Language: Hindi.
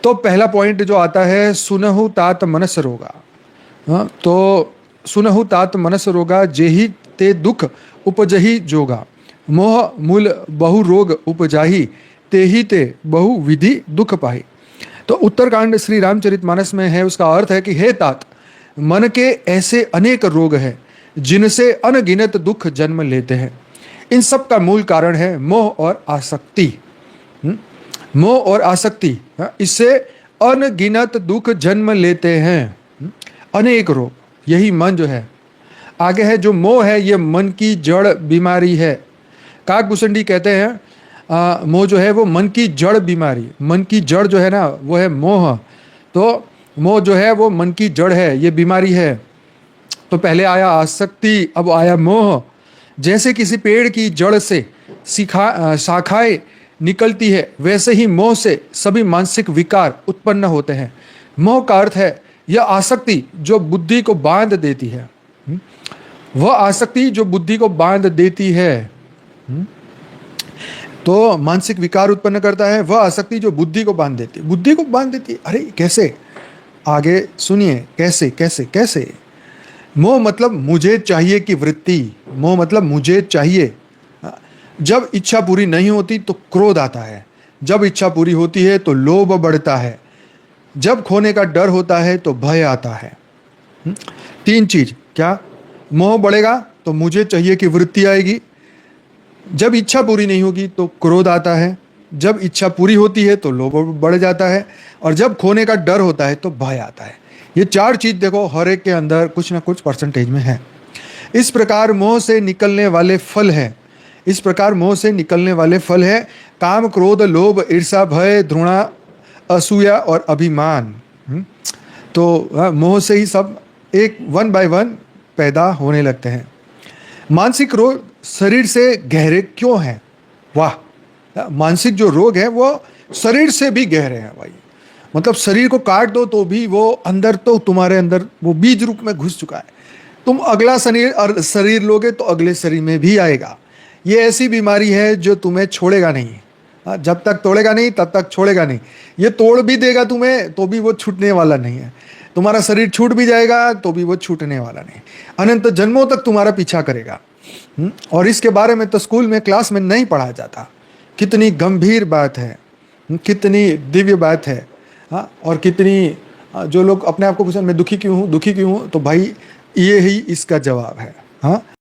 तो पहला पॉइंट जो आता है, सुनहु तात मनस रोगा। हाँ, तो सुनहु तात मनस रोगा, जेहि ते दुख उपजहि जोगा। मोह मूल बहु रोग उपजाहि, तेहि ते बहु विधि दुख पाहि। तो उत्तरकांड श्री रामचरितमानस में है, उसका अर्थ है कि हे तात, मन के ऐसे अनेक रोग हैं जिनसे अनगिनत दुख जन्म लेते हैं। इन सब का मूल कारण है मोह और आसक्ति। मोह और आसक्ति, इससे अनगिनत दुख जन्म लेते हैं। अनेक रोग, यही मन जो है। आगे है जो मोह है, ये मन की जड़ बीमारी है। काकभूषणी कहते हैं मोह जो है वो मन की जड़ बीमारी, मन की जड़ जो है ना वो है मोह। तो मोह जो है वो मन की जड़ है, ये बीमारी है। तो पहले आया आसक्ति, अब आया मोह। जैसे किसी पेड़ की जड़ से शाखाएं निकलती है, वैसे ही मोह से सभी मानसिक विकार उत्पन्न होते हैं। मोह का अर्थ है यह आसक्ति जो बुद्धि को बांध देती है। वह आसक्ति जो बुद्धि को बांध देती है, तो मानसिक विकार उत्पन्न करता है। वह आसक्ति जो बुद्धि को बांध देती है, बुद्धि को बांध देती है। अरे कैसे, आगे सुनिए कैसे कैसे कैसे। मोह मतलब मुझे चाहिए की वृत्ति। मोह मतलब मुझे चाहिए। जब इच्छा पूरी नहीं होती तो क्रोध आता है, जब इच्छा पूरी होती है तो लोभ बढ़ता है, जब खोने का डर होता है तो भय आता है। तीन चीज, क्या? मोह बढ़ेगा तो मुझे चाहिए की वृत्ति आएगी, जब इच्छा पूरी नहीं होगी तो क्रोध आता है, जब इच्छा पूरी होती है तो लोभ बढ़ जाता है, और जब खोने का डर होता है तो भय आता है। ये चार चीज देखो हर एक के अंदर कुछ ना कुछ परसेंटेज में है। इस प्रकार मोह से निकलने वाले फल है, इस प्रकार मोह से निकलने वाले फल है काम, क्रोध, लोभ, ईर्षा, भय, घृणा, असूया और अभिमान। तो मोह से ही सब एक वन बाय वन पैदा होने लगते हैं। मानसिक रोग शरीर से गहरे क्यों हैं? वाह, मानसिक जो रोग है वो शरीर से भी गहरे हैं भाई। मतलब शरीर को काट दो तो भी वो अंदर, तो तुम्हारे अंदर वो बीज रूप में घुस चुका है। तुम अगला शरीर लोगे तो अगले शरीर में भी आएगा। ये ऐसी बीमारी है जो तुम्हें छोड़ेगा नहीं। जब तक तोड़ेगा नहीं तब तक छोड़ेगा नहीं। ये तोड़ भी देगा तुम्हें तो भी वो छूटने वाला नहीं है। तुम्हारा शरीर छूट भी जाएगा तो भी वो छूटने वाला नहीं, अनंत जन्मों तक तुम्हारा पीछा करेगा। और इसके बारे में तो स्कूल में, क्लास में नहीं पढ़ा जाता। कितनी गंभीर बात है, कितनी दिव्य बात है। हाँ, और कितनी, जो लोग अपने आप को पूछें मैं दुखी क्यों हूँ, दुखी क्यों हूँ, तो भाई ये ही इसका जवाब है। हाँ।